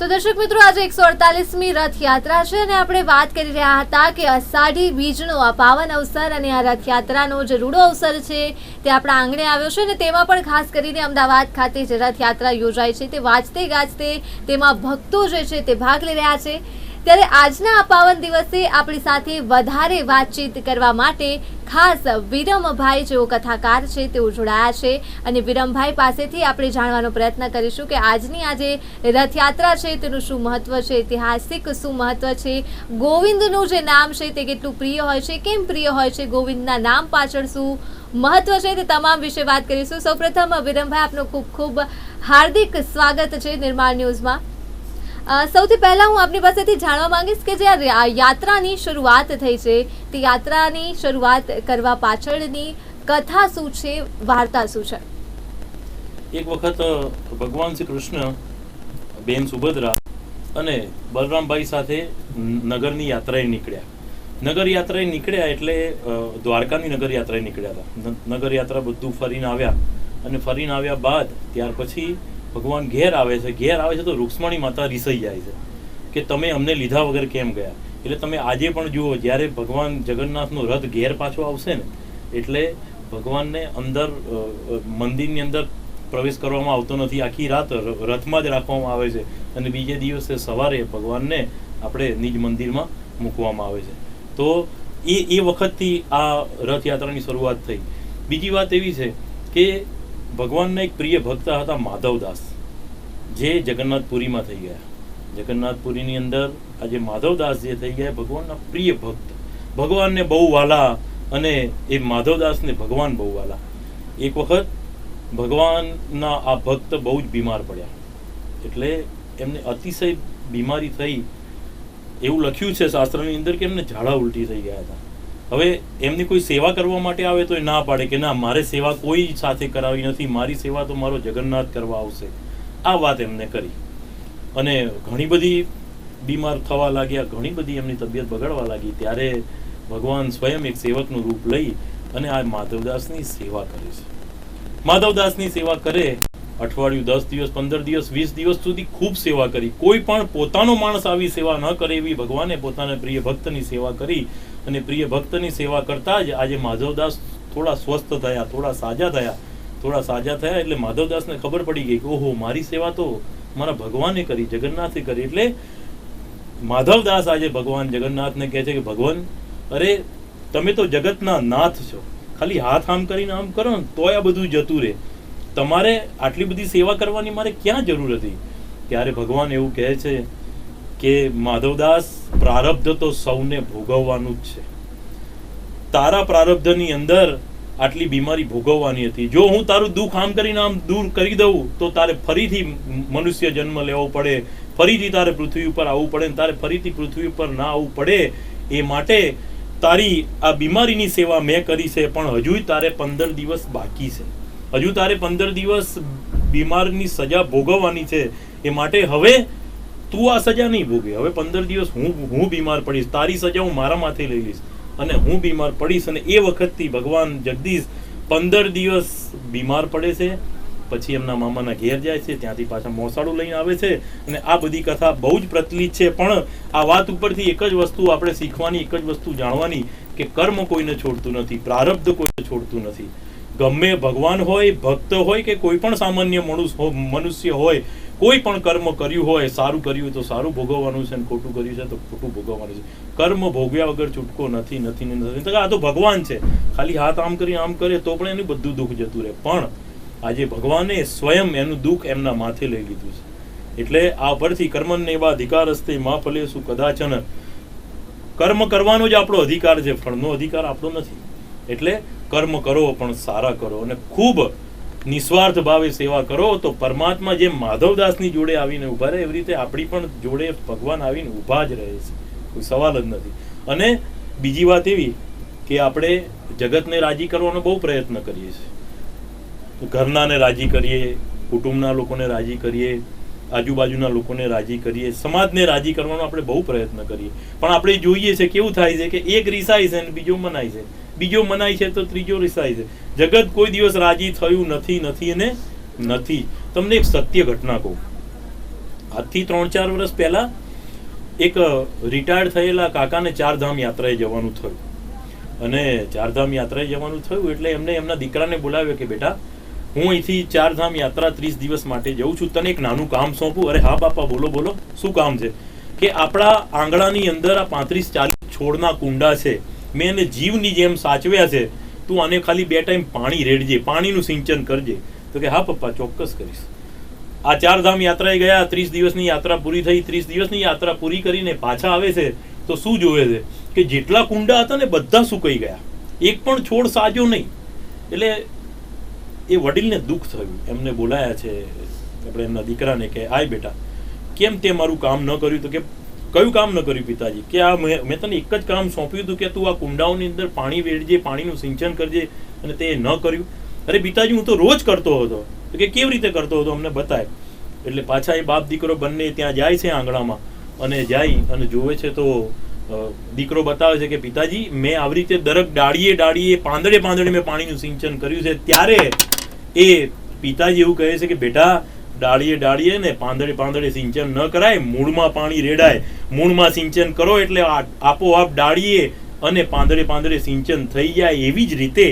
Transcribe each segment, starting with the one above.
તો દર્શક મિત્રો, આજે 148મી રથયાત્રા છે અને આપણે વાત કરી રહ્યા હતા કે અષાઢી બીજનો આ પાવન અવસર અને આ રથયાત્રાનો જે રૂડો અવસર છે તે આપણા આંગણે આવ્યો છે અને તેમાં પણ ખાસ કરીને અમદાવાદ ખાતે જે રથયાત્રા યોજાય છે તે વાજતે ગાજતે તેમાં ભક્તો જે છે તે ભાગ લઈ રહ્યા છે। ત્યારે આજના આ પાવન દિવસે આપણી સાથે વધારે વાતચીત કરવા માટે ખાસ વિરમભાઈ જેઓ કથાકાર છે તેઓ જોડાયા છે અને વિરમભાઈ પાસેથી આપણે જાણવાનો પ્રયત્ન કરીશું કે આજની આ જે રથયાત્રા છે તેનું શું મહત્વ છે, ઐતિહાસિક શું મહત્વ છે, ગોવિંદનું જે નામ છે તે કેટલું પ્રિય હોય છે, કેમ પ્રિય હોય છે, ગોવિંદના નામ પાછળ શું મહત્વ છે, તે તમામ વિશે વાત કરીશું। સૌપ્રથમ વિરમભાઈ, આપનું ખૂબ ખૂબ હાર્દિક સ્વાગત છે નિર્માણ ન્યૂઝમાં। સૌથી પહેલા હું આપની પાસેથી જાણવા માંગીશ કે જે આ યાત્રાની શરૂઆત થઈ છે તે યાત્રાની શરૂઆત કરવા પાછળની કથા શું છે, વાર્તા શું છે? એક વખત ભગવાન શ્રી કૃષ્ણ, બેન સુભદ્રા અને બલરામભાઈ સાથે નગરની યાત્રાએ નીકળ્યા। નગર યાત્રાએ નીકળ્યા એટલે દ્વારકાની નગર યાત્રાએ નીકળ્યા હતા। નગર યાત્રા બધું ફરીને આવ્યા અને ફરીને આવ્યા બાદ ત્યાર પછી ભગવાન ઘેર આવે છે તો રૂક્ષ્મણી માતા રીસાઈ જાય છે કે તમે અમને લીધા વગર કેમ ગયા। એટલે તમે આજે પણ જુઓ, જ્યારે ભગવાન જગન્નાથનો રથ ઘેર પાછો આવશે ને એટલે ભગવાનને અંદર મંદિરની અંદર પ્રવેશ કરવામાં આવતો નથી, આખી રાત રથમાં જ રાખવામાં આવે છે અને બીજે દિવસે સવારે ભગવાનને આપણે નિજ મંદિરમાં મૂકવામાં આવે છે। તો એ વખતથી આ રથયાત્રાની શરૂઆત થઈ। બીજી વાત એવી છે કે ભગવાનના એક પ્રિય ભક્ત હતા માધવદાસ, જે જગન્નાથપુરીમાં થઈ ગયા। જગન્નાથપુરીની અંદર આજે માધવદાસ જે થઈ ગયા ભગવાનના પ્રિય ભક્ત, ભગવાનને બહુ વાલા અને એ માધવદાસને ભગવાન બહુ વાલા। એક વખત ભગવાનના આ ભક્ત બહુ જ બીમાર પડ્યા એટલે એમને અતિશય બીમારી થઈ। એવું લખ્યું છે શાસ્ત્રની અંદર કે એમને ઝાડા ઉલટી થઈ ગયા હતા। હવે એમની કોઈ સેવા કરવા માટે આવે તો એ ના પાડે કે ના, મારે સેવા કોઈ સાથે કરાવી નથી, મારી સેવા તો મારો જગન્નાથ કરવા આવશે। આ વાત એમને કરી અને ઘણી બધી બીમાર થવા લાગ્યા, ઘણી બધી એમની તબિયત બગડવા લાગી। ત્યારે ભગવાન સ્વયં એક સેવકનું રૂપ લઈ અને આ માધવદાસની સેવા કરે છે। માધવદાસની સેવા કરે, અઠવાડિયું, 10 દિવસ, 15 દિવસ, 20 દિવસ સુધી ખૂબ સેવા કરી। કોઈ પણ પોતાનો માણસ આવી સેવા ન કરે એવી ભગવાને પોતાના પ્રિય ભક્તની સેવા કરી અને પ્રિય ભક્તની સેવા કરતા જ આજે માધવદાસ થોડા સ્વસ્થ થયા, થોડા સાજા થયા એટલે માધવદાસને ખબર પડી ગઈ કે ઓહો, મારી સેવા તો મારા ભગવાને કરી, જગન્નાથે કરી। એટલે માધવદાસ આજે ભગવાન જગન્નાથને કહે છે કે ભગવાન, અરે તમે તો જગતના નાથ છો, ખાલી હાથ આમ કરીને આમ કરો ને તોય આ બધું જતું રહે, તમારે આટલી બધી સેવા કરવાની મારે ક્યાં જરૂર હતી? ત્યારે ભગવાન એવું કહે છે કે માધવદાસ, પ્રારબ્ધ તો સૌને ભોગવવાનું જ છે। તારા પ્રારબ્ધની અંદર આટલી બીમારી ભોગવવાની હતી। જો હું તારું દુઃખ આમ કરીને આમ દૂર કરી દઉં તો તારે ફરીથી મનુષ્ય જન્મ લેવો પડે, ફરીથી તારે પૃથ્વી ઉપર આવવું પડે, તારે ફરીથી પૃથ્વી ઉપર ના આવવું પડે। એ માટે તારી આ બીમારીની સેવા મેં કરી છે, પણ હજુ તારે 15 દિવસ બાકી છે, હજુ તારે 15 દિવસ બીમારની સજા ભોગવવાની છે। એ માટે હવે તું આ સજા નહીં ભોગે, હવે 15 દિવસ હું બીમાર પડીશ, તારી સજા હું મારા માથે લઈ લઈશ અને હું બીમાર પડીશ। અને એ વખતથી ભગવાન જગદીશ 15 દિવસ બીમાર પડે છે, પછી એમના મામાના ઘેર જાય છે, ત્યાંથી પાછા મોસાળું લઈને આવે છે અને આ બધી કથા બહુ જ પ્રચલિત છે। પણ આ વાત ઉપરથી એક જ વસ્તુ આપણે શીખવાની, એક જ વસ્તુ જાણવાની કે કર્મ કોઈને છોડતું નથી, પ્રારબ્ધ કોઈને છોડતું નથી। ગમે ભગવાન હોય, ભક્ત હોય કે કોઈ પણ સામાન્ય મનુષ્ય હોય, કોઈ પણ કર્મ કર્યું હોય, સારું કર્યું હોય તો સારું ભોગવવાનું છે, ખોટું કર્યું છે તો ખોટું ભોગવવાનું છે। કર્મ ભોગવ્યા વગર છૂટકો નથી। આ તો ભગવાન છે, ખાલી હાથ આમ કરી આમ કરે તો પણ એનું બધું દુઃખ જતું રહે, પણ આજે ભગવાને સ્વયં એનું દુઃખ એમના માથે લઈ લીધું છે। એટલે આ પરથી કર્મન એવા અધિકાર હસ્તે મા ફલેસુ કદાચન, કર્મ કરવાનો જ આપણો અધિકાર છે, ફળનો અધિકાર આપણો નથી। એટલે કર્મ કરો પણ સારા કરો અને ખૂબ નિસ્વાર્થ ભાવે સેવા કરો તો પરમાત્મા જેમ માધવદાસની જોડે આવીને ઉભા રહે, એવી રીતે આપણી પણ જોડે ભગવાન આવીને ઉભા જ રહે છે, કોઈ સવાલ જ નથી। અને બીજી વાત એવી કે આપણે જગતને રાજી કરવાનો બહુ પ્રયત્ન કરીએ છીએ, ઘરનાને રાજી કરીએ, કુટુંબના લોકોને રાજી કરીએ, આજુબાજુના લોકોને રાજી કરીએ, સમાજને રાજી કરવાનો આપણે બહુ પ્રયત્ન કરીએ, પણ આપણે જોઈએ છે કેવું થાય છે કે એક રીસાય છે અને બીજો મનાય છે, બીજો મનાય છે તો ત્રીજો રીસાય છે। જગત કોઈ દિવસ રાજી થયું નથી અને નથી। તમને એક સત્ય ઘટના કહું, આજથી 3-4 વર્ષ પહેલા એક રિટાયર્ડ થયેલા કાકાને ચારધામ યાત્રાએ જવાનું થયું, અને ચારધામ યાત્રાએ જવાનું થયું એટલે એમને એમના દીકરાને બોલાવ્યો કે બેટા, હું અહીંથી ચારધામ યાત્રા 30 દિવસ માટે જઉં છું, તને એક નાનું કામ સોંપું. અરે હા બાપા, બોલો બોલો, શું કામ છે? કે આપણા આંગણાની અંદર આ 35-40 છોડના કુંડા છે, મેં એને જીવની જેમ સાચવ્યા છે, તું આને ખાલી 2 ટાઈમ પાણી રેડજે, પાણીનું સિંચન કરજે. તો કે હા પપ્પા, ચોક્કસ કરીશ. આ ચારધામ યાત્રાએ ગયા, 30 દિવસની યાત્રા પૂરી થઈ. 30 દિવસની યાત્રા પૂરી કરીને પાછા આવે છે તો શું જોવે છે કે જેટલા કુંડા હતા ને બધા સુકાઈ ગયા, એક પણ છોડ સાજો નહીં. એટલે એ વડીલને દુઃખ થયું, એમને બોલાયા છે આપણે એમના દીકરાને કે આય બેટા, કેમ તે મારું કામ ન કર્યું? તો કે કયું કામ ન કર્યું પિતાજી? કે આ મેં તને એક જ કામ સોંપ્યું હતું કે તું આ કુંડાઓની અંદર પાણી વેડજે, પાણીનું સિંચન કરજે, અને તે ન કર્યું. અરે પિતાજી, હું તો રોજ કરતો હતો. તો કે કેવી રીતે કરતો હતો, અમને બતાય. એટલે પાછા એ બાપ દીકરો બંને ત્યાં જાય છે આંગણામાં, અને જાય અને જોવે છે તો દીકરો બતાવે છે કે પિતાજી, મેં આવી રીતે દરેક ડાળીએ ડાળીએ, પાંદડે પાંદડે મેં પાણીનું સિંચન કર્યું છે. ત્યારે એ પિતાજી એવું કહે છે કે બેટા, ડાળીએ ડાળીએ ને પાંદડે પાંદડે સિંચન ન કરાય, મૂળમાં પાણી રેડાય. મૂળમાં સિંચન કરો એટલે આપોઆપ ડાળીએ અને પાંદડે પાંદડે સિંચન થઈ જાય. એવી જ રીતે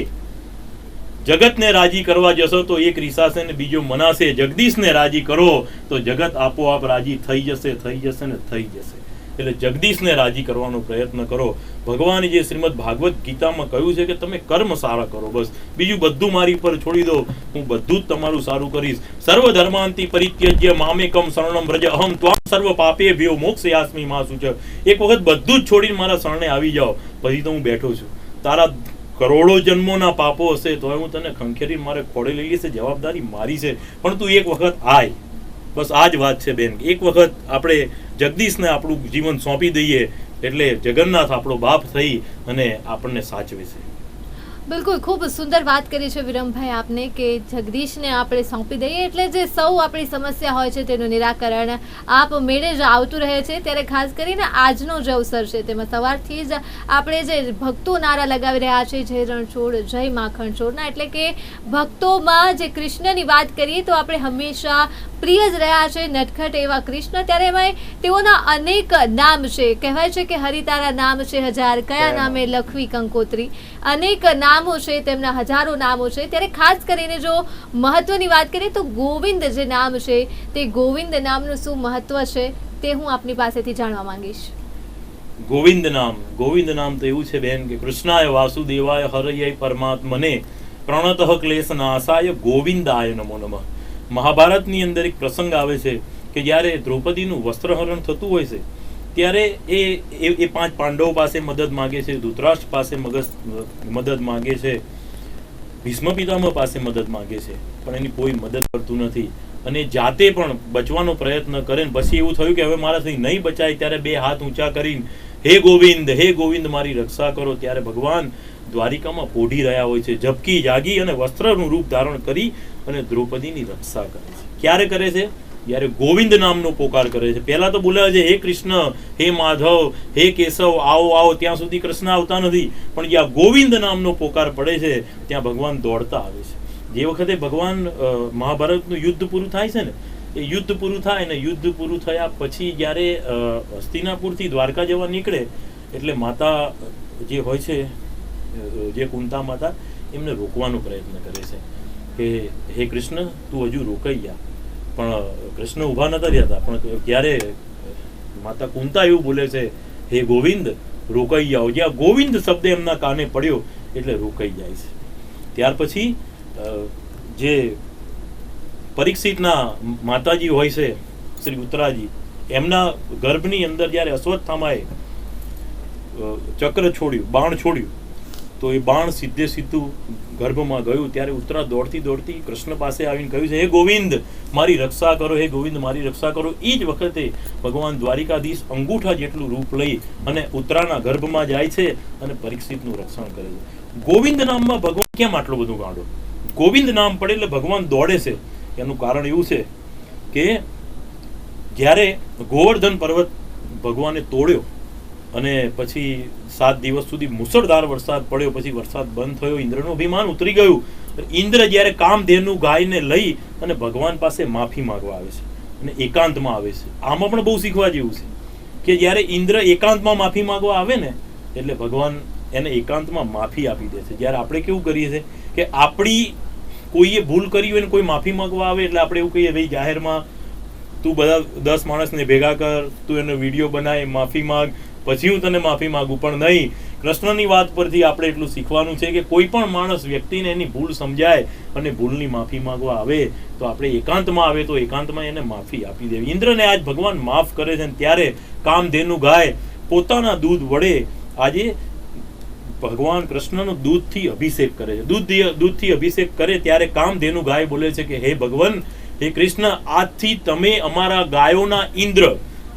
જગતને રાજી કરવા જશો તો એક રીસાશે ને બીજો મનાશે. જગદીશને રાજી કરો તો જગત આપોઆપ રાજી થઈ જશે, થઈ જશે ને થઈ જશે. એટલે જગદીશને રાજી કરવાનો પ્રયત્ન કરો. ભગવાને જે શ્રીમદ ભાગવત ગીતામાં કહ્યું છે કે તમે કર્મ સારા કરો, બસ બીજું બધું મારી પર છોડી દો, હું બધું જ તમારું સારું કરીશ. સર્વ ધર્માંતિ પરિત્યજ્ય મામેકમ શરણમ વ્રજ અહમ ત્વાં સર્વ પાપેભ્યો મોક્ષયાસ્મિ મા શુચ. એક વખત બધું જ છોડીને મારા શરણે આવી જાઓ, પછી તો હું બેઠો છું. તારા કરોડો જન્મોના પાપો હશે તો હું તને ખંખેરી મારે ખોડે લઈ લઈશ, જવાબદારી મારી છે, પણ તું એક વખત આય. બસ આ જ વાત છે બેન. એક વખત આપણે જગદીશને આપણું જીવન સોંપી દઈએ એટલે જગન્નાથ આપણો બાપ થઈ અને આપણને સાચવે છે. બિલકુલ, ખૂબ સુંદર વાત કરી છે વિરમભાઈ આપને કે જગદીશને આપણે સોંપી દઈએ એટલે જે સૌ આપણી સમસ્યા હોય છે તેનું નિરાકરણ આપ મેળે જ આવતું રહે છે. ત્યારે ખાસ કરીને આજનો જે અવસર છે તેમાં સવારથી જ આપણે જે ભક્તો નારા લગાવી રહ્યા છે, જય રણછોડ, જય માખણ છોડના, એટલે કે ભક્તોમાં જે કૃષ્ણની વાત કરીએ તો આપણે હંમેશા પ્રિય જ રહ્યા છે નટખટ એવા કૃષ્ણ. ત્યારે એમાં તેઓના અનેક નામ છે. કહેવાય છે કે હરિતારા નામ છે હજાર, કયા નામે લખવી કંકોત્રી. અનેક નામો છે, તેમના હજારો નામો છે. ત્યારે ખાસ કરીને જો મહત્વની વાત કરીએ તો ગોવિંદ જે નામ છે, તે ગોવિંદ નામનું શું મહત્વ છે તે હું આપની પાસેથી જાણવા માંગીશ. ગોવિંદ નામ તો એવું છે બેન કે કૃષ્ણાય વાસુદેવાય હરયય પરમાત્મને પ્રણતઃ ક્લેશ નાશાય ગોવિંદાય નમો નમઃ. મહાભારતની અંદર એક પ્રસંગ આવે છે કે જ્યારે દ્રૌપદીનું વસ્ત્રહરણ થતું હોય છે ત્યારે એ 5 પાંડવો પાસે મદદ માગે છે, ધૃતરાષ્ટ્ર પાસે મદદ માગે છે, ભીષ્મ પિતામહ પાસે મદદ માગે છે, પણ એની કોઈ મદદ કરતું નથી અને જાતે પણ બચવાનો પ્રયત્ન કરે. પછી એવું થયું કે હવે મારાથી નહીં બચાય, ત્યારે 2 હાથ ઊંચા કરીને હે ગોવિંદ મારી રક્ષા કરો. ત્યારે ભગવાન દ્વારિકામાં પોઢી રહ્યા હોય છે, ઝબકી જાગી અને વસ્ત્રનું રૂપ ધારણ કરી અને દ્રૌપદીની રક્ષા કરે છે. ક્યારે કરે છે? જ્યારે ગોવિંદ નામનો પોકાર કરે છે. પહેલા તો બોલાવે છે હે કૃષ્ણ, હે માધવ, હે કેશવ, આવો, ત્યાં સુધી કૃષ્ણ આવતા નથી, પણ જ્યાં ગોવિંદ નામનો પોકાર પડે છે ત્યાં ભગવાન દોડતા આવે છે. જે વખતે ભગવાન મહાભારતનું યુદ્ધ પૂરું થાય છે ને, એ યુદ્ધ પૂરું થાય ને યુદ્ધ પૂરું થયા પછી જ્યારે હસ્તિનાપુરથી દ્વારકા જવા નીકળે એટલે માતા જે હોય છે, જે કુંતા માતા, એમને રોકવાનો પ્રયત્ન કરે છે કે હે કૃષ્ણ, તું હજુ રોકાઈ જા. પણ કૃષ્ણ ઊભા નતા રહેતા, પણ ત્યારે માતા કુંતા એવું બોલે છે હે ગોવિંદ રોકાઈ જાઓ. જ્યાં ગોવિંદ શબ્દ એમના કાને પડ્યો એટલે રોકાઈ જાય છે. ત્યાર પછી જે પરીક્ષિતના માતાજી હોય છે શ્રી ઉત્તરાજી, એમના ગર્ભની અંદર જ્યારે અશ્વત્થામાએ ચક્ર છોડ્યું, બાણ છોડ્યું, તો એ બાણ સીધું ગર્ભમાં ગયું. ત્યારે ઉત્તરા દોડતી કૃષ્ણ પાસે આવીને કહ્યું છે હે ગોવિંદ મારી રક્ષા કરો, હે ગોવિંદ મારી રક્ષા કરો. એ જ વખતે ભગવાન દ્વારિકાધીશ અંગૂઠા જેટલું રૂપ લઈ અને ઉત્તરાના ગર્ભમાં જાય છે અને પરીક્ષિતનું રક્ષણ કરે છે. ગોવિંદ નામમાં ભગવાન કેમ આટલું બધું ગાંડો? ગોવિંદ નામ પડે એટલે ભગવાન દોડે છે. એનું કારણ એવું છે કે જ્યારે ગોવર્ધન પર્વત ભગવાને તોડ્યો અને પછી 7 દિવસ સુધી મુસળધાર વરસાદ પડ્યો, પછી વરસાદ બંધ થયો, ઇન્દ્રનું અભિમાન ઉતરી ગયું. ઇન્દ્ર જ્યારે કામધેનુ ગાયને લઈ અને ભગવાન પાસે માફી માંગવા આવે છે, અને એકાંતમાં આવે છે. આમાં પણ બહુ શીખવા જેવું છે કે જ્યારે ઇન્દ્ર એકાંતમાં માફી માંગવા આવે ને એટલે ભગવાન એને એકાંતમાં માફી આપી દે છે. જ્યારે આપણે કેવું કરીએ છીએ કે આપણી કોઈએ ભૂલ કરી હોય ને કોઈ માફી માંગવા આવે એટલે આપણે એવું કહીએ ભાઈ જાહેરમાં તું બધા 10 માણસને ભેગા કર, તું એનો વિડીયો બનાય, માફી માંગ, પછી હું તને માફી માંગુ. પણ નહીં, કૃષ્ણની વાત પરથી આપણે એટલું શીખવાનું છે કે કોઈ પણ માણસ વ્યક્તિને એની ભૂલ સમજાય અને ભૂલની માફી માંગવા આવે તો આપણે એકાંતમાં આવે તો એકાંતમાં એને માફી આપી દેવી. ઇન્દ્રને આજ ભગવાન માફ કરે છે. ત્યારે કામધેનુ ગાય પોતાના દૂધ વડે આજે ભગવાન કૃષ્ણનો દૂધથી અભિષેક કરે છે. દૂધથી અભિષેક કરે ત્યારે કામધેનુ ગાય બોલે છે કે હે ભગવાન, હે કૃષ્ણ, આજથી તમે અમારા ગાયોના ઇન્દ્ર,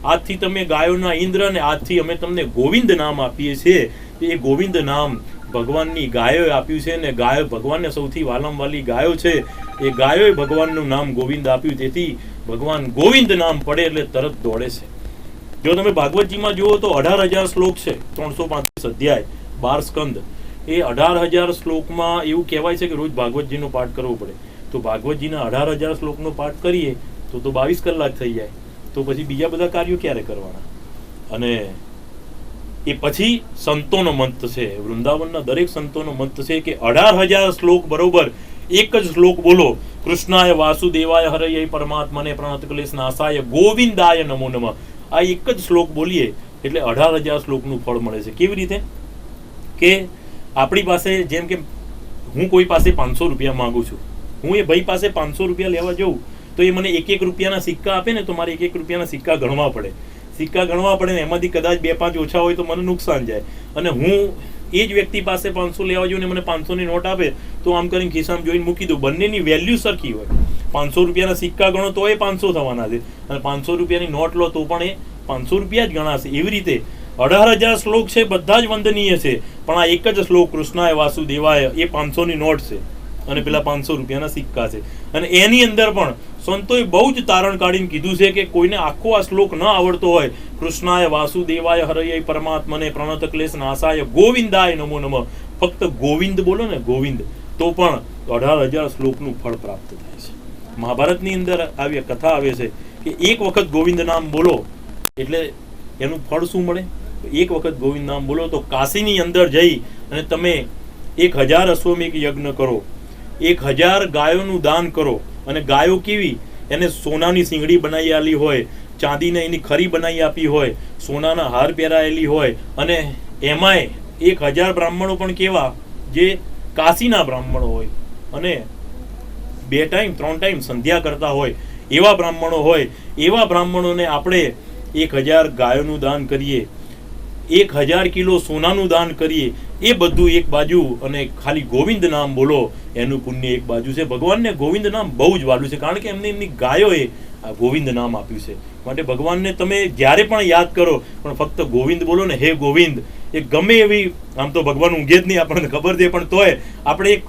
આજથી તમે ગાયોના ઇન્દ્ર, અને આજથી અમે તમને ગોવિંદ નામ આપીએ છીએ. એ ગોવિંદ નામ ભગવાનની ગાયોએ આપ્યું છે, અને ગાયો ભગવાનને સૌથી વાલામવાલી ગાયો છે. એ ગાયોએ ભગવાનનું નામ ગોવિંદ આપ્યું. તેથી ભગવાન ગોવિંદ નામ પડે એટલે તરત દોડે છે. જો તમે ભાગવતજીમાં જુઓ તો 18,000 શ્લોક છે, 335 અધ્યાય, 12 સ્કંદ. એ 18,000 શ્લોકમાં એવું કહેવાય છે કે રોજ ભાગવતજીનો પાઠ કરવો પડે. તો ભાગવતજીના 18,000 શ્લોકનો પાઠ કરીએ તો 22 કલાક થઈ જાય. તો પછી બીજા બધા કાર્યો ક્યારે કરવાના? અને એ પછી સંતોનો મંત છે, વૃંદાવનના દરેક સંતોનો મંત છે કે 18,000 શ્લોક બરોબર એક જ શ્લોક બોલો, કૃષ્ણાય વાસુદેવાય હરયે પરમાત્મને પ્રણત ક્લેશ નાશાય ગોવિંદાય નમો નમઃ. આ એક જ શ્લોક બોલીએ એટલે 18,000 શ્લોકનું ફળ મળે છે. કેવી રીતે? કે આપણી પાસે, જેમ કે હું કોઈ પાસે 500 રૂપિયા માંગુ છું, હું એ ભાઈ પાસે 500 રૂપિયા લેવા જાઉં તો એ મને 1-1 રૂપિયાના સિક્કા આપે ને, તો મારે 1-1 રૂપિયાના સિક્કા ગણવા પડે. સિક્કા ગણવા પડે ને એમાંથી કદાચ 2-5 ઓછા હોય તો મને નુકસાન જાય. અને હું એ જ વ્યક્તિ પાસે 500 લેવા જાઉં ને મને 500ની નોટ આપે તો આમ કરીને ખિસ્સામાં જોઈને મૂકી દઉં. બંનેની વેલ્યુ સરખી હોય. 500 રૂપિયાના સિક્કા ગણો તો એ 500 થવાના છે, અને 500 રૂપિયાની નોટ લો તો પણ એ 500 રૂપિયા જ ગણાશે. એવી રીતે 18,000 શ્લોક છે, બધા જ વંદનીય છે, પણ આ એક જ શ્લોક કૃષ્ણાય વાસુદેવાય એ 500ની નોટ છે અને પેલા 500 રૂપિયાના સિક્કા છે. અને એની અંદર પણ સંતોએ બહુ જ તારણ કાઢીને કીધું છે કે કોઈને આખો આ શ્લોક ન આવડતો હોય, કૃષ્ણાય વાસુદેવાય હરયે પરમાત્મને પ્રણત ક્લેશ નાશાય ગોવિંદાય નમો નમઃ, ફક્ત ગોવિંદ બોલો ને, ગોવિંદ, તો પણ 18,000 શ્લોકનું ફળ પ્રાપ્ત થાય છે. મહાભારતની અંદર આવી કથા આવે છે કે એક વખત ગોવિંદ નામ બોલો એટલે એનું ફળ શું મળે? એક વખત ગોવિંદ નામ બોલો તો કાશીની અંદર જઈ અને તમે 1000 અશ્વમેઘ યજ્ઞ કરો, 1000 ગાયોનું દાન કરો. અને ગાયો કેવી? એને સોનાની શીંગડી બનાવી આલી હોય, ચાંદીને એની ખરી બનાવી આપી હોય, સોનાના હાર પહેરાયેલી હોય, અને એમાંય 1000 બ્રાહ્મણો પણ કેવા? જે કાશીના બ્રાહ્મણો હોય અને 2 ટાઈમ 3 ટાઈમ સંધ્યા કરતા હોય એવા બ્રાહ્મણો હોય. એવા બ્રાહ્મણોને આપણે 1000 ગાયોનું દાન કરીએ, 1000 કિલો સોનાનું દાન કરીએ, એ બધું એક બાજુ, અને ખાલી ગોવિંદ નામ બોલો એનું પુણ્ય એક બાજુ છે. ભગવાનને ગોવિંદ નામ બહુ જ વાલું છે, કારણ કે એમની ગાયોએ આ ગોવિંદ નામ આપ્યું છે. માટે ભગવાનને તમે જ્યારે પણ યાદ કરો પણ ફક્ત ગોવિંદ બોલો ને, હે ગોવિંદ. એ ગમે એવી, આમ તો ભગવાન ઊંઘે જ નહીં, આપણને ખબર છે, પણ તોય આપણે એક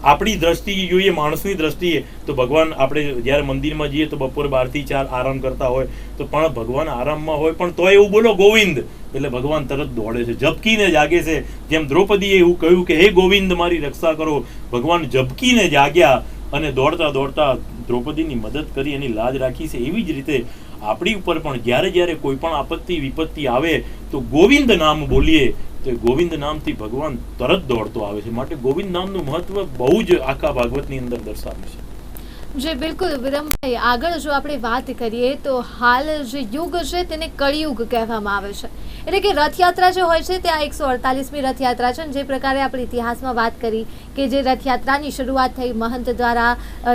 આપણી દ્રષ્ટિએ જોઈએ, માણસની દ્રષ્ટિએ, તો ભગવાન, આપણે જ્યારે મંદિરમાં જઈએ તો બપોરે 12 થી 4 આરામ કરતા હોય તો પણ ભગવાન આરામમાં હોય, પણ તોય એવું બોલો ગોવિંદ એટલે ભગવાન તરત દોડે છે, ઝબકીને જાગે છે. જેમ દ્રૌપદીએ એવું કહ્યું કે હે ગોવિંદ મારી રક્ષા કરો, ભગવાન ઝબકીને જાગ્યા અને દોડતા દોડતા દ્રૌપદીની મદદ કરી, એની લાજ રાખી છે. એવી જ રીતે આપણી ઉપર પણ જ્યારે કોઈ પણ આપત્તિ વિપત્તિ આવે તો ગોવિંદ નામ બોલીએ તો ગોવિંદ નામથી ભગવાન તરત દોડતો આવે છે. માટે ગોવિંદ નામનું મહત્વ બહુ જ આખા ભાગવતની અંદર દર્શાવ્યું છે. જે બિલકુલ વિરમભાઈ, આગળ જો આપણે વાત કરીએ તો હાલ જે યુગ છે તેને કળિયુગ કહેવામાં આવે છે. એટલે કે રથયાત્રા જે હોય છે તે આ 148મી રથયાત્રા છે. જે પ્રકારે આપણે ઇતિહાસમાં વાત કરી કે જે રથયાત્રાની શરૂઆત થઈ મહંત દ્વારા,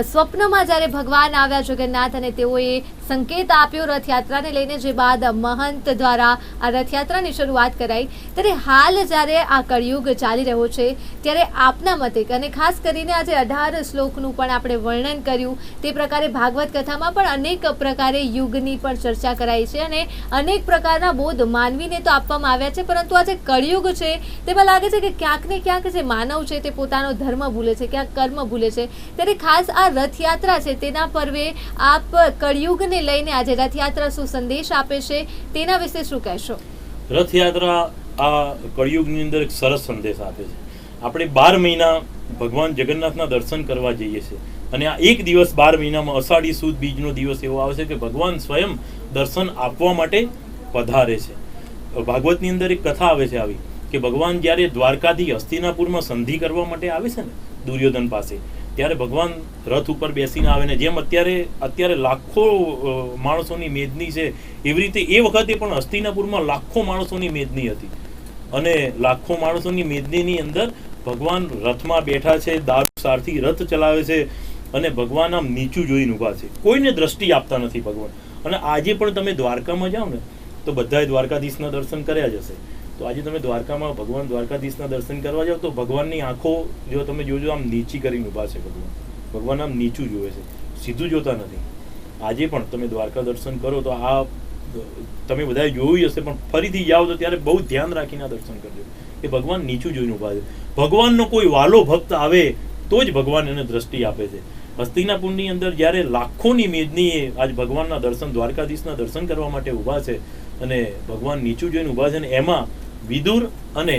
સ્વપ્નમાં જ્યારે ભગવાન આવ્યા જગન્નાથ અને તેઓએ સંકેત આપ્યો રથયાત્રાને લઈને, જે બાદ મહંત દ્વારા આ રથયાત્રાની શરૂઆત કરાઈ. ત્યારે હાલ જ્યારે આ કળિયુગ ચાલી રહ્યો છે ત્યારે આપના મતે, અને ખાસ કરીને આજે 18 શ્લોકનું પણ આપણે વર્ણન કર્યું, તે પ્રકારે ભાગવત કથામાં પણ અનેક પ્રકારે યુગની પણ ચર્ચા કરાઈ છે અને અનેક પ્રકારના બોધ માનવીને તો આપવામાં આવ્યા છે. પરંતુ આ જે કળિયુગ છે તેમાં લાગે છે કે ક્યાંક ને ક્યાંક જે માનવ છે તે પોતાનો ધર્મ ભૂલે છે, ક્યાંક કર્મ ભૂલે છે. ત્યારે ખાસ આ રથયાત્રા છે તેના પર્વે આપ કળિયુગને લઈને આજે રથયાત્રા શું સંદેશ આપે છે તેના વિશે શું કહેશો? રથયાત્રા આ કળિયુગની અંદર એક સરસ સંદેશ આપે છે. આપણે 12 મહિના ભગવાન જગન્નાથના દર્શન કરવા જઈએ છીએ. અને આ એક દિવસ 12 મહિનામાં અષાઢી સુદ બીજનો દિવસ એવો આવે છે કે ભગવાન સ્વયં દર્શન આપવા માટે પધારે છે. ભાગવતની અંદર એક કથા આવે છે આવી કે ભગવાન જ્યારે દ્વારકાથી હસ્તિનાપુરમાં સંધિ કરવા માટે આવે છે ને દુર્યોધન પાસે, ત્યારે ભગવાન રથ ઉપર બેસીને આવે ને જેમ અત્યારે લાખો માણસોની મેદની છે એવી રીતે એ વખતે પણ હસ્તિનાપુરમાં લાખો માણસોની મેદની હતી. અને લાખો માણસોની મેદનીની અંદર ભગવાન રથમાં બેઠા છે, દારૂ સારથી રથ ચલાવે છે અને ભગવાન આમ નીચું જોઈને ઊભા છે, કોઈને દ્રષ્ટિ આપતા નથી ભગવાન. અને આજે પણ તમે દ્વારકામાં જાઓ ને તો બધાએ દ્વારકાધીશના દર્શન કર્યા જ હશે. તો આજે તમે દ્વારકામાં ભગવાન દ્વારકાધીશના દર્શન કરવા જાઓ તો ભગવાનની આંખો જો તમે જોજો આમ નીચી કરીને ઊભા છે. ભગવાન આમ નીચું જોવે છે, સીધું જોતા નથી. આજે પણ તમે દ્વારકા દર્શન કરો તો આ તમે બધાએ જોયું હશે, પણ ફરીથી જાઓ તો ત્યારે બહુ ધ્યાન રાખીને દર્શન કરજો કે ભગવાન નીચું જોઈને ઊભા છે. ભગવાનનો કોઈ વાલો ભક્ત આવે તો જ ભગવાન એને દ્રષ્ટિ આપે છે. હસ્તિનાપુરની અંદર જ્યારે લાખોની મેદનીએ આજ ભગવાનના દર્શન, દ્વારકાધીશના દર્શન કરવા માટે ઊભા છે અને ભગવાન નીચું જોઈને ઊભા છે, ને એમાં વિદુર અને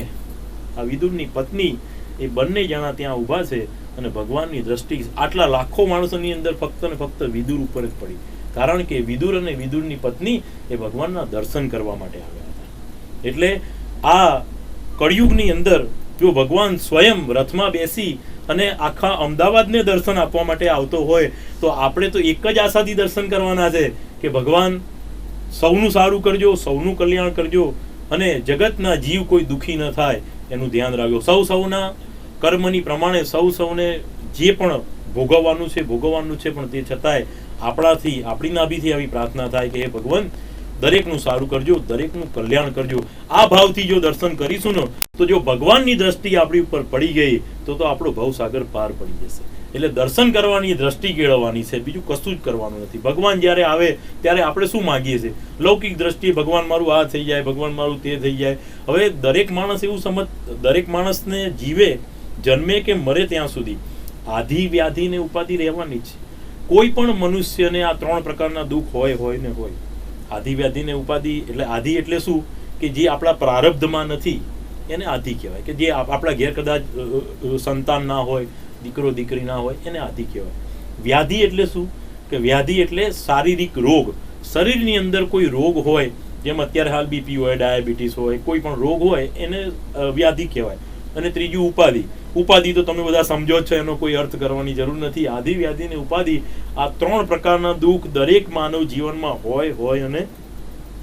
આ વિદુરની પત્ની એ બંને જણા ત્યાં ઊભા છે અને ભગવાનની દ્રષ્ટિ આટલા લાખો માણસોની અંદર ફક્ત ને ફક્ત વિદુર ઉપર જ પડી, કારણ કે વિદુર અને વિદુરની પત્ની એ ભગવાનના દર્શન કરવા માટે આવ્યા હતા. એટલે આ કળિયુગની અંદર જો ભગવાન સ્વયં રથમાં બેસી અને આખા અમદાવાદને દર્શન આપવા માટે આવતો હોય તો આપણે તો એક જ આશાથી દર્શન કરવાના છે કે ભગવાન સૌનું સારું કરજો, સૌનું કલ્યાણ કરજો અને જગતના જીવ કોઈ દુઃખી ન થાય એનું ધ્યાન રાખજો. સૌના કર્મની પ્રમાણે સૌને જે પણ ભોગવવાનું છે પણ તે છતાંય આપણી નાભીથી આવી પ્રાર્થના થાય કે હે ભગવાન દરેકનું સારું કરજો, દરેકનું કલ્યાણ કરજો. આ ભાવથી જો દર્શન કરીશું ને તો જો ભગવાનની દ્રષ્ટિ આપણી ઉપર પડી ગઈ તો આપણો ભવસાગર પાર પડી જશે. એટલે દર્શન કરવાની દ્રષ્ટિ કેળવવાની છે, બીજું કશું જ કરવાનું નથી. ભગવાન જ્યારે આવે ત્યારે આપણે શું માંગીએ છીએ? લૌકિક દ્રષ્ટિએ ભગવાન મારું આ થઈ જાય, ભગવાન મારું તે થઈ જાય. હવે દરેક માણસ એવું દરેક માણસને જીવે, જન્મે કે મરે ત્યાં સુધી આધિ વ્યાધિ ને ઉપાધિ રહેવાની છે. કોઈ પણ મનુષ્યને આ 3 પ્રકારના દુઃખ હોય ને હોય. આધિ વ્યાધિ ને ઉપાધિ એટલે આધિ એટલે શું કે જે આપણા પ્રારબ્ધમાં નથી એને આધિ કહેવાય, કે જે આપણા ઘેર કદાચ સંતાન ના હોય, દીકરો દીકરી ના હોય એને આધિ કહેવાય. વ્યાધિ એટલે શું કે વ્યાધિ એટલે શારીરિક રોગ, શરીરની અંદર કોઈ રોગ હોય, જેમ અત્યારે હાલ બીપી હોય, ડાયાબિટીસ હોય, કોઈ પણ રોગ હોય એને વ્યાધિ કહેવાય. અને ત્રીજું ઉપાધિ તો તમે બધા સમજો છો, એનો કોઈ અર્થ કરવાની જરૂર નથી. આધિ વ્યાધિ ને ઉપાધિ આ 3 પ્રકારના દુઃખ દરેક માનવ જીવનમાં હોય અને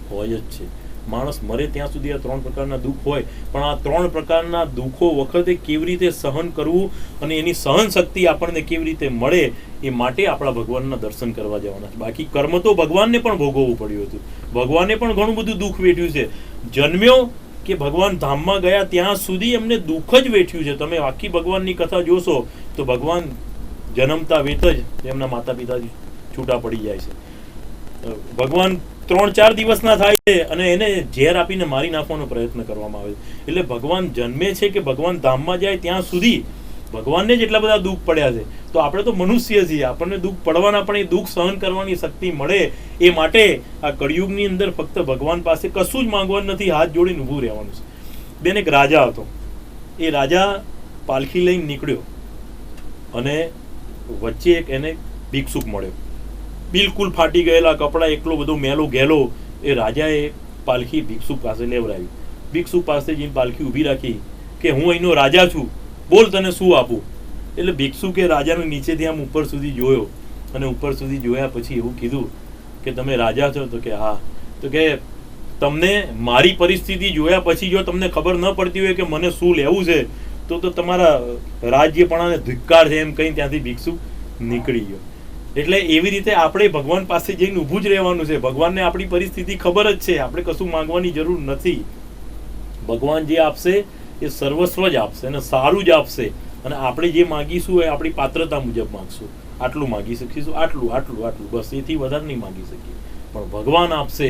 હોય જ છે. માણસ મરે ત્યાં સુધી આ 3 પ્રકારના દુઃખ હોય, પણ આ 3 પ્રકારના દુઃખો વખતે કેવી રીતે સહન કરવું અને એની સહન શક્તિ આપણને કેવી રીતે મળે એ માટે આપણા ભગવાનના દર્શન કરવા જવાના છે. બાકી કર્મ તો ભગવાનને પણ ભોગવવું પડ્યું હતું, ભગવાને પણ ઘણું બધું દુઃખ વેઠ્યું છે. જન્મ્યો કે ભગવાન ધામમાં ગયા ત્યાં સુધી એમને દુઃખ જ વેઠ્યું છે. તમે આખી ભગવાનની કથા જોશો તો ભગવાન જન્મતા વેત જ એમના માતા પિતા છૂટા પડી જાય છે. ભગવાન 3-4 દિવસના થાય છે અને એને ઝેર આપીને મારી નાખવાનો પ્રયત્ન કરવામાં આવે છે. એટલે ભગવાન જન્મે છે કે ભગવાન ધામમાં જાય ત્યાં સુધી ભગવાનને જ એટલા બધા દુઃખ પડ્યા છે. તો આપણે તો મનુષ્ય છીએ, આપણને દુઃખ પડવાના, પણ એ દુઃખ સહન કરવાની શક્તિ મળે એ માટે આ કળિયુગની અંદર ફક્ત ભગવાન પાસે કશું જ માંગવાનું નથી, હાથ જોડીને ઊભું રહેવાનું છે. બેન એક રાજા હતો, એ રાજા પાલખી લઈને નીકળ્યો અને વચ્ચે એક એને ભિક્ષુક મળ્યો, બિલકુલ ફાટી ગયેલા કપડાં, એકલો બધો મેલો ગેલો. એ રાજાએ પાલખી ભિક્ષુક પાસે લેવડાવી. ભિક્ષુક પાસે જઈને પાલખી ઊભી રાખી કે હું અહીંનો રાજા છું, બોલ તને શું આપું. એટલે ભિક્ષુકે રાજાને નીચેથી આમ ઉપર સુધી જોયો અને ઉપર સુધી જોયા પછી એવું કીધું કે તમે રાજા છો? તો કે હા. તો કે તમને મારી પરિસ્થિતિ જોયા પછી જો તમને ખબર ન પડતી હોય કે મને શું લેવું છે તો તમારા રાજ્યપણાને ધિક્કાર છે એમ કહીને ત્યાંથી ભિક્ષુક નીકળી ગયો. એટલે એવી રીતે આપણે ભગવાન પાસે જઈને ઊભું જ રહેવાનું છે. ભગવાનને આપણી પરિસ્થિતિ ખબર જ છે, આપણે કશું માંગવાની જરૂર નથી. ભગવાન જે આપશે એ સર્વસ્વ જ આપશે અને સારું જ આપશે. અને આપણે જે માંગીશું એ આપણી પાત્રતા મુજબ માંગશું. આટલું માંગી શકીશું, આટલું બસ, એથી વધારે નહીં માંગી શકીએ. પણ ભગવાન આપશે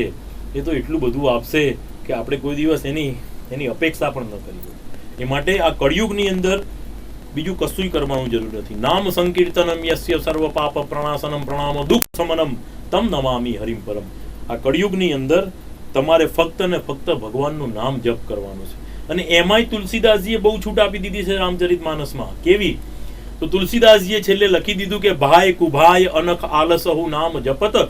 એ તો એટલું બધું આપશે કે આપણે કોઈ દિવસ એની અપેક્ષા પણ ન કરી હોય. એ માટે આ કળિયુગની અંદર બીજું કશું કરવાનું જરૂર નથી. નામ સંકીર્તનમ યસ્ય સર્વ પાપ પ્રણાસનમ પ્રણામો દુઃખ સમનમ તમ નમામિ હરિમ પરમ. આ કળિયુગની અંદર તમારે ફક્ત ને ફક્ત ભગવાનનું નામ જપ કરવાનું છે. અને એમાંય તુલસીદાસજીએ બહુ છૂટ આપી દીધી છે રામચરિત માનસમાં. કેવી તો તુલસીદાસજીએ છેલ્લે લખી દીધું કે ભાઈ કુભાઈ અનખ આલસહુ નામ જપત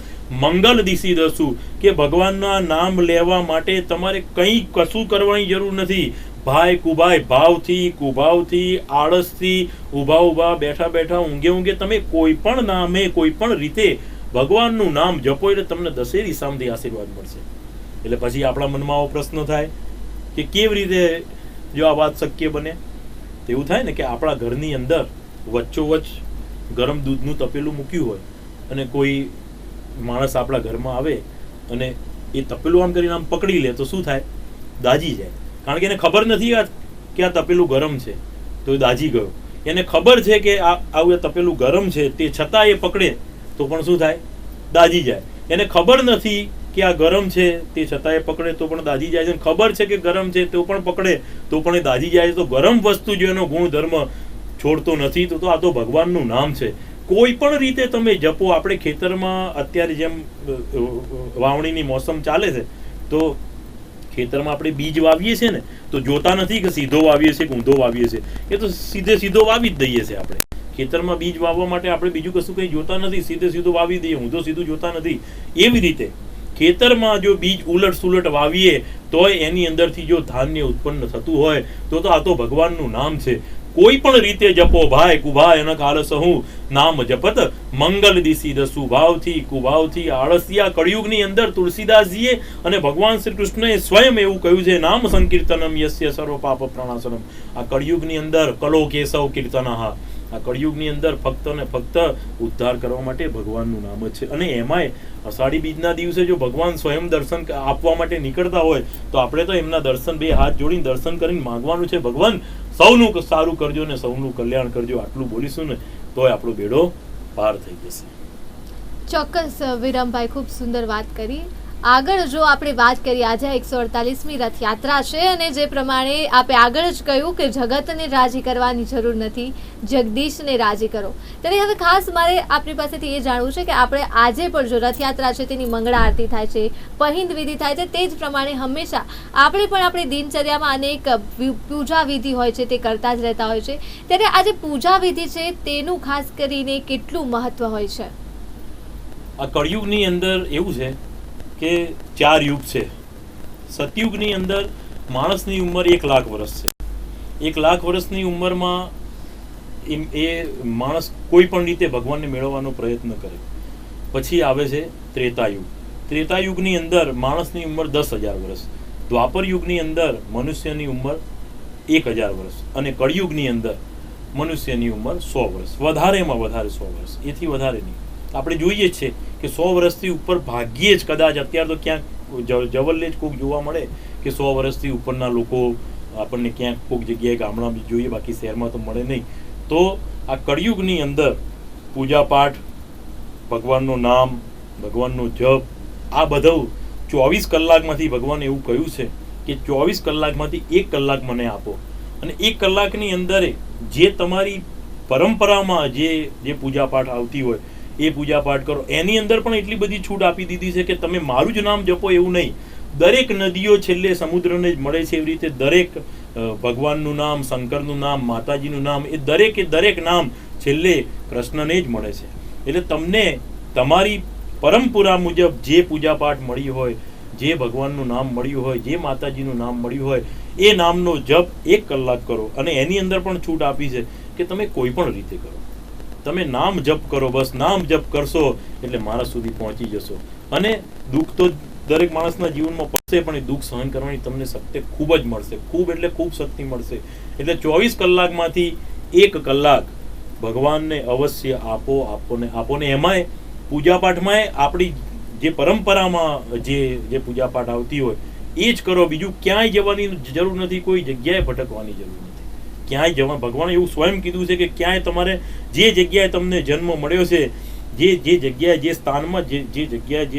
મંગલ દિશી દસુ, કે ભગવાનના નામ લેવા માટે તમારે કંઈ કશું કરવાની જરૂર નથી. ભાઈ કુભાઈ ભાવથી, કુભાવથી, આળસથી, ઊભા બેઠા બેઠા, ઊંઘે તમે કોઈ પણ નામે કોઈ પણ રીતે ભગવાનનું નામ જપો એટલે તમને દશેરી સામથી આશીર્વાદ મળશે. એટલે પછી આપણા મનમાં આવો પ્રશ્ન થાય કે કેવી રીતે જો આ વાત શક્ય બને? તો એવું થાય ને કે આપણા ઘરની અંદર વચ્ચોવચ્ચ ગરમ દૂધનું તપેલું મૂક્યું હોય અને કોઈ માણસ આપણા ઘરમાં આવે અને એ તપેલું આમ કરીને આમ પકડી લે તો શું થાય? દાજી જાય. કારણ કે એને ખબર નથી કે આ તપેલું ગરમ છે, તો એ દાજી ગયો. એને ખબર છે કે આવું તપેલું ગરમ છે, તે છતાં એ પકડે તો પણ શું થાય? દાજી જાય. એને ખબર નથી કે આ ગરમ છે, તે છતાં એ પકડે તો પણ દાજી જાય છે. ખબર છે કે ગરમ છે તો પણ પકડે તો પણ એ દાજી જાય. તો ગરમ વસ્તુ જો એનો ગુણધર્મ છોડતો નથી તો આ તો ભગવાનનું નામ છે. કોઈ પણ રીતે તમે જપો. આપણે ખેતરમાં અત્યારે જેમ વાવણીની મોસમ ચાલે છે તો ખેતરમાં આપણે બીજ વાવીએ છીએ ને તો જોતા નથી કે સીધો વાવીએ છીએ કે ઊંધો વાવીએ છીએ. એ તો સીધો વાવી જ દઈએ છીએ. આપણે ખેતરમાં બીજ વાવવા માટે આપણે બીજું કશું કંઈ જોતા નથી, સીધું વાવી દઈએ, ઊંધો સીધું જોતા નથી. એવી રીતે ખેતરમાં જો બીજ ઉલટ સુલટ વાવીએ તોય એની અંદરથી જો ધાન્ય ઉત્પન્ન થતું હોય તો આ તો ભગવાનનું નામ છે. કોઈ પણ રીતે જપો ભાઈ કુભાઈ અનક આલસહુ નામ જપત મંગલ દિશી દસુ. ભાવથી, કુભાવથી, આળસિયા કળિયુગની અંદર તુલસીદાસજીએ અને ભગવાન શ્રી કૃષ્ણએ સ્વયં એવું કહ્યું છે, નામ સંકીર્તનમ યસ્ય સર્વ પાપ પ્રણાશનમ. આ કળિયુગની અંદર કલો કેશવ કીર્તનઃ. આ કળિયુગની અંદર ફક્ત ને ફક્ત ઉદ્ધાર કરવા માટે ભગવાનનું નામ જ છે. અને એમાંય અષાઢી બીજના દિવસે જો ભગવાન સ્વયં દર્શન આપવા માટે નીકળતા હોય તો આપણે તો એમના દર્શન બે હાથ જોડીને દર્શન કરીને માંગવાનું છે, ભગવાન સૌનું સારું કરજો ને સૌનું કલ્યાણ કરજો. આટલું બોલીશું ને તોય આપણો બેડો પાર થઈ જશે. ચોક્કસ વિરમભાઈ, ખૂબ સુંદર વાત કરી. આગળ જો આપણે વાત કરીએ, આજે 148મી રથયાત્રા છે અને જે પ્રમાણે આપણે આગળ જ કહ્યું કે જગતને રાજી કરવાની જરૂર નથી, જગદીશને રાજી કરો. ત્યારે હવે ખાસ મારે આપણી પાસેથી એ જાણવું છે કે આપણે આજે પણ જો રથયાત્રા છે તેની મંગળા આરતી થાય છે, પહિંદ વિધિ થાય છે, તે જ પ્રમાણે હંમેશા આપણે પણ આપણી દિનચર્યામાં અનેક પૂજા વિધિ હોય છે તે કરતા જ રહેતા હોય છે. ત્યારે આજે પૂજા વિધિ છે તેનું ખાસ કરીને કેટલું મહત્વ હોય છે? આ કળિયુગની અંદર એવું છે કે 4 યુગ છે. સતયુગની અંદર માણસની ઉંમર 1 લાખ વર્ષ છે. 1 લાખ વર્ષની ઉંમરમાં એ માણસ કોઈ પણ રીતે ભગવાનને મેળવવાનો પ્રયત્ન કરે. પછી આવે છે ત્રેતાયુગ. ત્રેતાયુગની અંદર માણસની ઉંમર 10,000 વર્ષ. દ્વાપર યુગની અંદર મનુષ્યની ઉંમર 1,000 વર્ષ અને કળિયુગની અંદર મનુષ્યની ઉંમર 100 વર્ષ. વધારેમાં વધારે 100 વર્ષ, એથી વધારે નહીં. આપણે જોઈએ જ છે કે 100 વર્ષથી ઉપર ભાગ્યે જ કદાચ અત્યારે તો ક્યાંક જવલ્લે જ કોઈક જોવા મળે કે 100 વર્ષથી ઉપરના લોકો આપણને ક્યાંક કોઈક જગ્યાએ ગામડામાં જોઈએ, બાકી શહેરમાં તો મળે નહીં. તો આ કળિયુગની અંદર પૂજાપાઠ, ભગવાનનું નામ, ભગવાનનો જપ, આ બધું 24 કલાકમાંથી ભગવાને એવું કહ્યું છે કે 24 કલાકમાંથી 1 કલાક મને આપો અને 1 કલાકની અંદર જે તમારી પરંપરામાં જે પૂજાપાઠ આવતી હોય એ પૂજાપાઠ કરો. એની અંદર પણ એટલી બધી છૂટ આપી દીધી છે કે તમે મારું જ નામ જપો એવું નહીં. દરેક નદીઓ છેલ્લે સમુદ્રને જ મળે છે, એવી રીતે દરેક ભગવાનનું નામ, શંકરનું નામ, માતાજીનું નામ, એ દરેક નામ છેલ્લે કૃષ્ણને જ મળે છે. એટલે તમને તમારી પરંપરા મુજબ જે પૂજાપાઠ મળી હોય, જે ભગવાનનું નામ મળ્યું હોય, જે માતાજીનું નામ મળ્યું હોય, એ નામનો જપ 1 કલાક કરો. અને એની અંદર પણ છૂટ આપી છે કે તમે કોઈ પણ રીતે કરો, તમે નામ જપ કરો. બસ નામ જપ કરશો એટલે મારા સુધી પહોંચી જશો. અને દુઃખ તો દરેક માણસના જીવનમાં પડશે, પણ એ દુઃખ સહન કરવાની તમને શક્તિ ખૂબ જ મળશે. ખૂબ એટલે ખૂબ શક્તિ મળશે. એટલે 24 કલાકમાંથી 1 કલાક ભગવાનને અવશ્ય આપો ને એમાંય પૂજાપાઠમાંય આપણી જે પરંપરામાં જે પૂજાપાઠ આવતી હોય એ જ કરો. બીજું ક્યાંય જવાની જરૂર નથી, કોઈ જગ્યાએ ભટકવાની જરૂર નથી. ક્યાંય જવા, ભગવાને એવું સ્વયં કીધું છે કે ક્યાંય તમારે જે જગ્યાએ તમને જન્મ મળ્યો છે, જે જગ્યાએ જે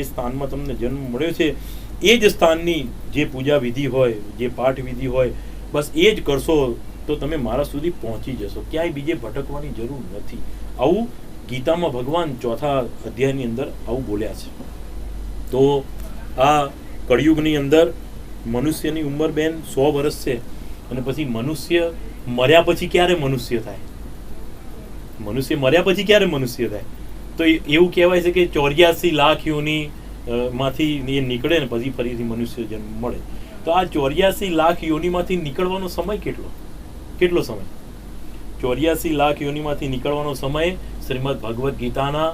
સ્થાનમાં તમને જન્મ મળ્યો છે એ જ સ્થાનની જે પૂજા વિધિ હોય, જે પાઠ વિધિ હોય, બસ એ જ કરશો તો તમે મારા સુધી પહોંચી જશો. ક્યાંય બીજે ભટકવાની જરૂર નથી. આવું ગીતામાં ભગવાન 4થા અધ્યાયની અંદર આવું બોલ્યા છે. તો આ કળિયુગની અંદર મનુષ્યની ઉંમર બેન 100 વર્ષ છે. અને પછી મનુષ્ય મર્યા પછી ક્યારે મનુષ્ય થાય? મનુષ્ય મર્યા પછી ક્યારે મનુષ્ય થાય? તો એવું કહેવાય છે કે 84 લાખ યોની માંથી એ નીકળે ને પછી ફરીથી મનુષ્ય જન્મ મળે. તો આ 84 લાખ યોનીમાંથી નીકળવાનો સમય કેટલો સમય? 84 લાખ યોનીમાંથી નીકળવાનો સમય શ્રીમદ ભગવદ્ ગીતાના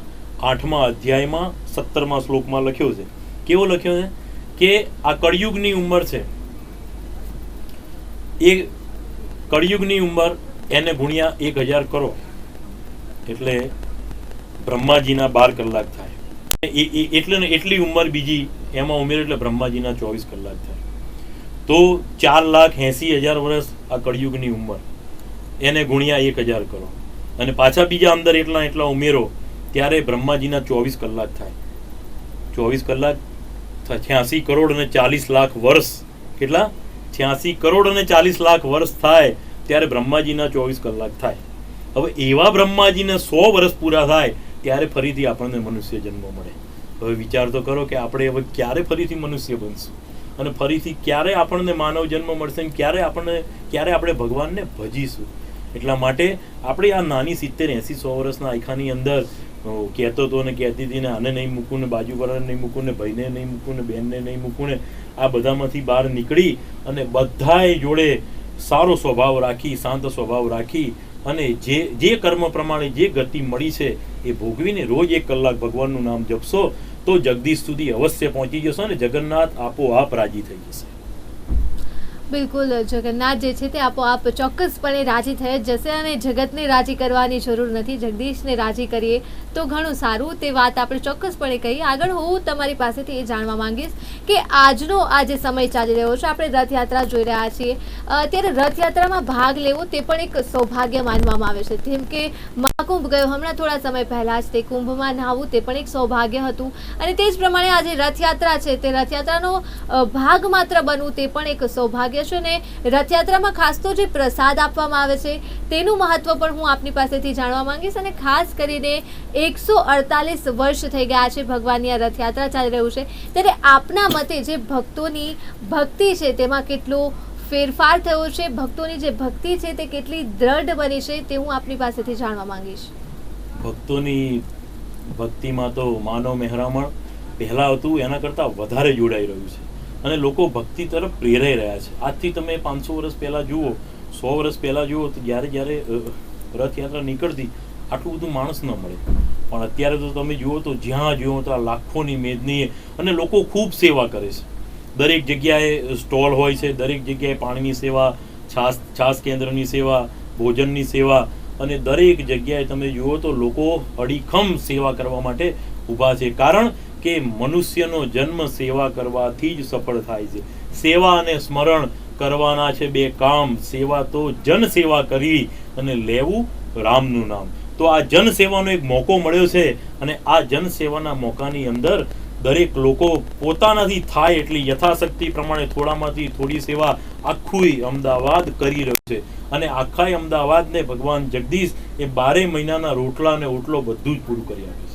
8મા અધ્યાયમાં 17મા શ્લોકમાં લખ્યો છે. કેવો લખ્યો છે કે આ કળિયુગની ઉંમર છે, એ કળિયુગની ઉંમર એને ગુણ્યા 1000 કરો એટલે બ્રહ્માજીના 12 કલાક થાય. એટલે ને એટલી ઉંમર બીજી એમાં ઉમેર એટલે બ્રહ્માજીના 24 કલાક થાય. તો 4,80,000 વર્ષ આ કળિયુગની ઉંમર, એને ગુણ્યા 1000 કરો અને પાછા બીજા અંદર એટલા ઉમેરો ત્યારે બ્રહ્માજીના 24 કલાક થાય. 24 કલાક 86 કરોડ અને 40 લાખ વર્ષ. કેટલા? 86 કરોડ અને 40 લાખ વર્ષ થાય ત્યારે બ્રહ્માજીના 24 કલાક થાય. હવે એવા બ્રહ્માજીને 100 વર્ષ પૂરા થાય ત્યારે ફરીથી આપણને મનુષ્ય જન્મ મળે. હવે વિચાર તો કરો કે આપણે હવે ક્યારે ફરીથી મનુષ્ય બનશું અને ફરીથી ક્યારે આપણને માનવ જન્મ મળશે અને ક્યારે આપણે ભગવાનને ભજીશું. એટલા માટે આપણે આ નાની 70-80-100 વર્ષના આયખાની અંદર કહેતો હતો ને કહેતી હતી ને આને નહીં મૂકું ને બાજુવાળાને નહીં મૂકું ને ભાઈને નહીં મૂકું ને બહેનને નહીં મૂકું ને આ બધામાંથી બહાર નીકળી અને બધાએ જોડે સારો સ્વભાવ રાખી, શાંત સ્વભાવ રાખી અને જે કર્મ પ્રમાણે જે ગતિ મળી છે એ ભોગવીને રોજ 1 કલાક ભગવાનનું નામ જપશો તો જગદીશ સુધી અવશ્ય પહોંચી જશો અને જગન્નાથ આપોઆપ રાજી થઈ જશે. બિલકુલ, જગન્નાથ જે છે તે આપોઆપ ચોક્કસપણે રાજી થઈ જ જશે અને જગતને રાજી કરવાની જરૂર નથી, જગદીશને રાજી કરીએ તો ઘણું સારું. તે વાત આપણે ચોક્કસપણે કહી. આગળ હું તમારી પાસેથી એ જાણવા માંગીશ કે આજનો આ જે સમય ચાલી રહ્યો છે, આપણે રથયાત્રા જોઈ રહ્યા છીએ, ત્યારે રથયાત્રામાં ભાગ લેવો તે પણ એક સૌભાગ્ય માનવામાં આવે છે. જેમ કે મહાકુંભ ગયો હમણાં થોડા સમય પહેલાં જ, તે કુંભમાં નહાવું તે પણ એક સૌભાગ્ય હતું અને તે જ પ્રમાણે આજે રથયાત્રા છે, તે રથયાત્રાનો ભાગ માત્ર બનવું તે પણ એક સૌભાગ્ય છે. ને રથયાત્રામાં ખાસ તો જે પ્રસાદ આપવામાં આવે છે તેનું મહત્વ પણ હું આપની પાસેથી જાણવા માંગીશ અને ખાસ કરીને 148 વર્ષ થઈ ગયા છે ભગવાનની આ રથયાત્રા ચાલી રહ્યું છે, ત્યારે આપના મતે જે ભક્તોની ભક્તિ છે તેમાં કેટલો ફેરફાર થયો છે, ભક્તોની જે ભક્તિ છે તે કેટલી દ્રઢ બની છે તે હું આપની પાસેથી જાણવા માંગીશ. ભક્તોની ભક્તિમાં તો માનવ મહેરામણ પહેલા હતું એના કરતાં વધારે જોડાઈ રહ્યું છે અને લોકો ભક્તિ તરફ પ્રેરાઈ રહ્યા છે. આજથી તમે 500 વર્ષ પહેલા જુઓ, 100 વર્ષ પહેલા જુઓ તો જ્યારે રથયાત્રા નીકળતી આટલું બધું માણસ ન મળે, પણ અત્યારે તો તમે જુઓ તો જ્યાં જુઓ તો આ લાખોની મેદની અને લોકો ખૂબ સેવા કરે છે. દરેક જગ્યાએ સ્ટોલ હોય છે, દરેક જગ્યાએ પાણીની સેવા, છાસ કેન્દ્રની સેવા, ભોજનની સેવા અને દરેક જગ્યાએ તમે જુઓ તો લોકો અડીખમ સેવા કરવા માટે ઊભા છે. કારણ કે મનુષ્યનો જન્મ સેવા કરવાથી જ સફળ થાય છે. સેવા અને સ્મરણ કરવાના છે 2 કામ. સેવા તો જન સેવા કરવી અને લેવું રામનું નામ. તો આ જન સેવાનો એક મોકો મળ્યો છે અને આ જન સેવાના મોકાની અંદર દરેક લોકો પોતાનાથી થાય એટલી યથાશક્તિ પ્રમાણે થોડામાંથી થોડી સેવા આખું અમદાવાદ કરી રહ્યું છે અને આખા અમદાવાદને ભગવાન જગદીશ એ 12 મહિનાના રોટલા અને ઓટલો બધું જ પૂરું કરી આપે છે.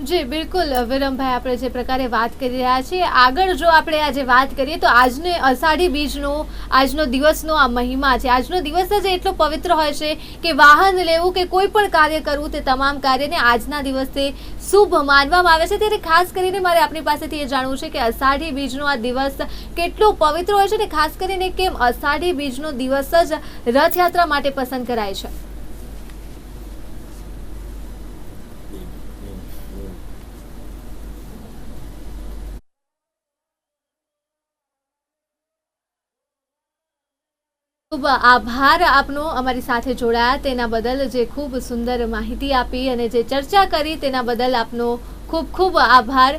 જી બિલકુલ વિરમભાઈ, આપણે જે પ્રકારે વાત કરી રહ્યા છીએ, આગળ જો આપણે આજે વાત કરીએ તો આજને અષાઢી બીજનો આજનો દિવસનો આ મહિમા છે. આજનો દિવસ જ એટલો પવિત્ર હોય છે કે વાહન લેવું કે કોઈ પણ કાર્ય કરવું તે તમામ કાર્યને આજના દિવસે શુભ માનવામાં આવે છે. ત્યારે ખાસ કરીને મારે આપની પાસેથી એ જાણવું છે કે અષાઢી બીજનો આ દિવસ કેટલો પવિત્ર હોય છે અને ખાસ કરીને કેમ અષાઢી બીજનો દિવસ જ રથયાત્રા માટે પસંદ કરાય છે. ખૂબ આભાર આપનો અમારી સાથે જોડાયા તેના બદલ, જે ખૂબ સુંદર માહિતી આપી અને જે ચર્ચા કરી તેના બદલ આપનો ખૂબ ખૂબ આભાર.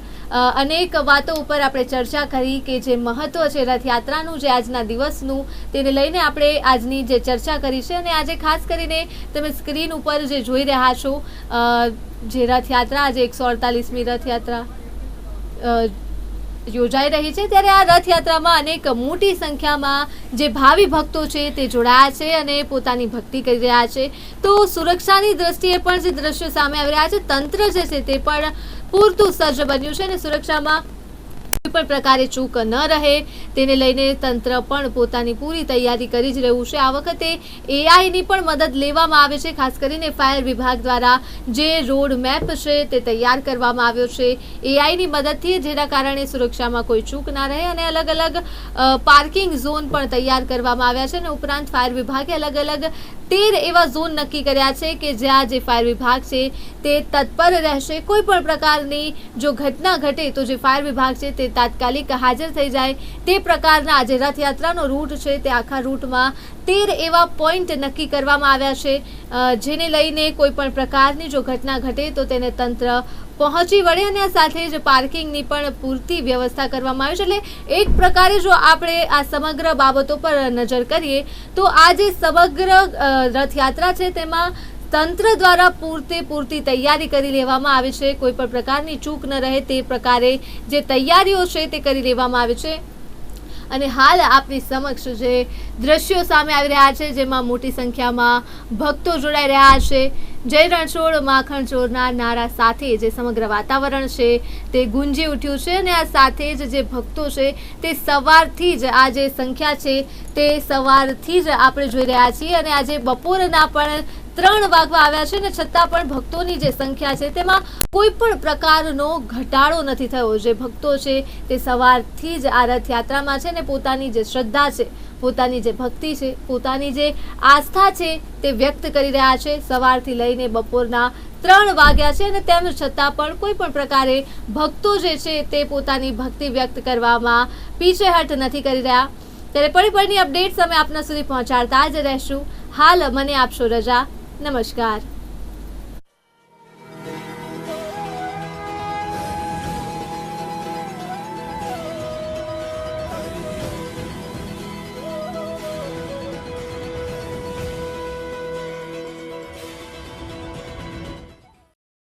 અનેક વાતો ઉપર આપણે ચર્ચા કરી કે જે મહત્વ છે રથયાત્રાનું, જે આજના દિવસનું, તેને લઈને આપણે આજની જે ચર્ચા કરી છે. અને આજે ખાસ કરીને તમે સ્ક્રીન ઉપર જે જોઈ રહ્યા છો જે રથયાત્રા, આજે 148મી રથયાત્રા યોજાઈ રહી છે, ત્યારે આ રથયાત્રામાં અનેક મોટી સંખ્યામાં જે ભાવિ ભક્તો છે તે જોડાયા છે અને પોતાની ભક્તિ કરી રહ્યા છે. તો સુરક્ષાની દ્રષ્ટિએ પણ જે દ્રશ્યો સામે આવી રહ્યા છે, તંત્ર જે છે તે પણ પૂરતું સજ્જ બન્યું છે અને સુરક્ષામાં કોઈ પણ પ્રકારે ચૂક ન રહે તેને લઈને તંત્ર પણ પોતાની પૂરી તૈયારી કરી જ રહ્યું છે. આ વખતે એઆઈની પણ મદદ લેવામાં આવે છે. ખાસ કરીને ફાયર વિભાગ દ્વારા જે રોડ મેપ છે તે તૈયાર કરવામાં આવ્યો છે એઆઈની મદદથી, જેના કારણે સુરક્ષામાં કોઈ ચૂક ના રહે અને અલગ અલગ પાર્કિંગ ઝોન પણ તૈયાર કરવામાં આવ્યા છે. અને ઉપરાંત ફાયર વિભાગે અલગ અલગ 13 એવા ઝોન નક્કી કર્યા છે કે જ્યાં જે ફાયર વિભાગ છે તે તત્પર રહેશે. કોઈ પણ પ્રકારની જો ઘટના ઘટે તો જે ફાયર વિભાગ છે તે તાત્કાલિક હાજર થઈ જાય તે પ્રકારના જે રથયાત્રાનો રૂટ છે તે આખા રૂટમાં 13 એવા પોઈન્ટ નક્કી કરવામાં આવ્યા છે, જેને લઈને કોઈ પણ પ્રકારની જો ઘટના ઘટે તો તેને તંત્ર પહોંચી વળે. અને આ સાથે જ પાર્કિંગની પણ પૂરતી વ્યવસ્થા કરવામાં આવી છે. એટલે એક પ્રકારે જો આપણે આ સમગ્ર બાબતો પર નજર કરીએ તો આ જે સમગ્ર રથયાત્રા છે તેમાં તંત્ર દ્વારા પૂરતી તૈયારી કરી લેવામાં આવી છે. કોઈ પણ પ્રકારની ચૂક ન રહે તે પ્રકારે જે તૈયારીઓ છે તે કરી લેવામાં આવી છે. અને હાલ આપની સમક્ષ જે દ્રશ્યો સામે આવી રહ્યા છે જેમાં મોટી સંખ્યામાં ભક્તો જોડાઈ રહ્યા છે. જય રણછોડ માખણ ચોરના નારા સાથે જે સમગ્ર વાતાવરણ છે તે ગુંજી ઉઠ્યું છે. અને આ સાથે જ જે ભક્તો છે તે સવારથી જ આ જે સંખ્યા છે તે સવારથી જ આપણે જોઈ રહ્યા છીએ. અને આજે બપોરના પણ 3 વાગવા આવ્યા છે ને છતાં પણ ભક્તોની જે સંખ્યા છે તેમાં કોઈ પણ પ્રકારનો ઘટાડો નથી થયો. જે ભક્તો છે તે સવારથી જ આ રથયાત્રામાં છે ને પોતાની જે શ્રદ્ધા છે, પોતાની જે ભક્તિ છે, પોતાની જે આસ્થા છે તે વ્યક્ત કરી રહ્યા છે. સવારથી લઈને બપોરના 3 વાગ્યા છે અને તેમ છતાં પણ કોઈ પણ પ્રકારે ભક્તો જે છે તે પોતાની ભક્તિ વ્યક્ત કરવામાં પીછેહટ નથી કરી રહ્યા. ત્યારે પળની અપડેટ્સ અમે આપના સુધી પહોંચાડતા જ રહેશું. હાલ મને આપશો રજા. નમસ્કાર.